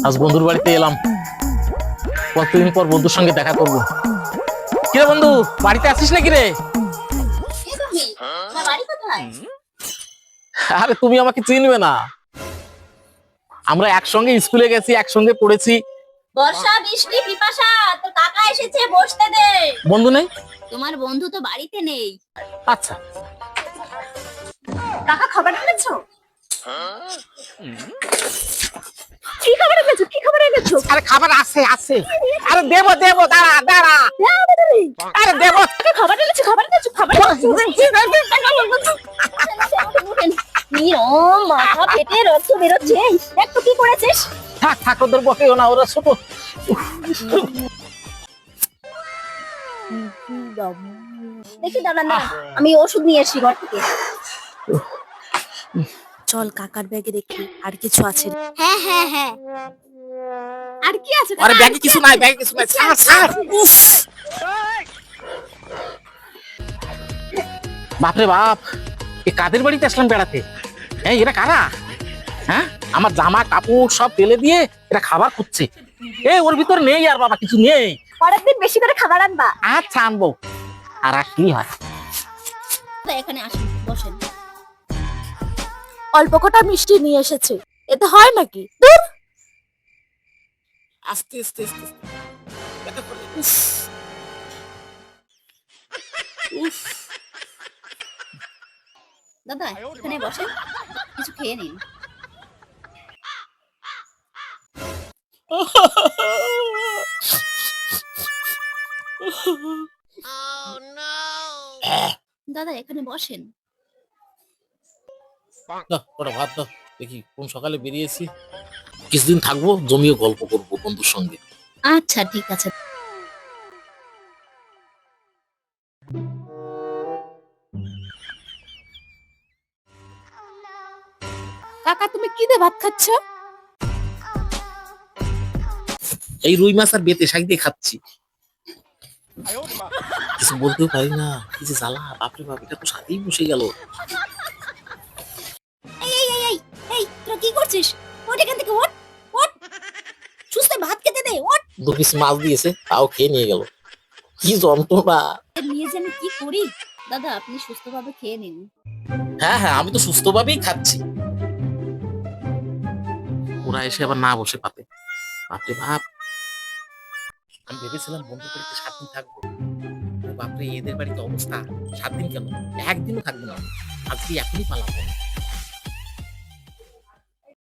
আজ বন্ধুর বাড়িতে এলাম, কতদিন পর বন্ধুর সঙ্গে দেখা করবো। কিরে বন্ধু, বাড়িতে আছিস নাকি রে? আরে তুমি আমাকে চিনবে না, আমরা একসঙ্গে স্কুলে গেছি, একসঙ্গে পড়েছি। বর্ষা, বৃষ্টি, পিপাসা, তোর কাকা এসেছে, বসতে দে। বন্ধু নেই? তোমার বন্ধু তো বাড়িতে নেই। আচ্ছা, কাকা খাবার এনেছো? কি খাবার এনেছো? কি খাবার এনেছো? আরে খাবার আছে আছে, আরে দেবো দেবো, দাঁড়া দাঁড়া, আরে দেবো। খাবার এনেছো, খাবার এনেছো, খাবার এনেছো। নিরম মাথা পেটে রক্ত বেরোচ্ছে। একটু কি করেছিস? থাক থাক, ওদের বকেও না, ওরা ছোট। দেখি দাঁড়া না, আমি ওষুধ নিয়ে এসেছি ঘর থেকে। চল কাকার ব্যাগে দেখি আর কিছু আছে। হ্যাঁ হ্যাঁ হ্যাঁ, আর কি আছে? আরে ব্যাগে কিছু নাই, ব্যাগে কিছু নাই, ছাড় ছাড়। উফ, বাপরে বাপ, এ কাদের বাড়িতে আসলাম বেড়াতে? হ্যাঁ, এরা কারা? হ্যাঁ, আমার জামা কাপড় সব ফেলে দিয়ে এরা খাবার খুঁজছে। ওর ভিতর নেই আর বাবা, কিছু নেই। পরের দিন বেশি করে খাবার আনবা। আচ্ছা, আনবো। আর কি হয়? এখানে আসুন, বসেন। অল্প কটা মিষ্টি নিয়ে এসেছে, এতে হয় নাকি? দূর। আস্তে আস্তে আস্তে আস্তে। উফ, দাদা এখানে বসেন, কিছু খেয়ে নিন। দাদা এখানে বসেন। দাও, ওটা ভাত দাও। দেখি কোন সকালে বেরিয়েছি, কিছুদিন থাকবো, জমিয়ে গল্প করবো বন্ধুর সঙ্গে। আচ্ছা ঠিক আছে। কাকা তুমি কি দিয়ে ভাত খাচ্ছ? এই রুই মাছ আর বেতে শাক দিয়ে খাচ্ছি। কিছু বলতেও পারি না, কি যে জ্বালা, বাপরে বাপ, এটা তো সাথেই বসে গেল। এই তোরা কি করছিস? ওঠ এখান থেকে, ওঠ ওঠ, সুস্থ ভাত খেতে দে, ওঠ। 2 পিস মাছ দিয়েছে, তাও খেয়ে নিয়ে গেল। কি যন্ত্রণা। নিয়ে যে আমি কি করি। দাদা আপনি সুস্থভাবে খেয়ে নিন। হ্যাঁ হ্যাঁ, আমি তো সুস্থভাবেই খাচ্ছি। ওরা এসে আবার না বসে পাতে, বাপরে বাপ। আমি ভেবেছিলাম বন্ধু বাড়িতে 7 দিন থাকবো, বাপরে এদের বাড়িতে অবস্থা। 7 দিন কেন, একদিনও থাকবো না। আজকে এখনই পালাবো।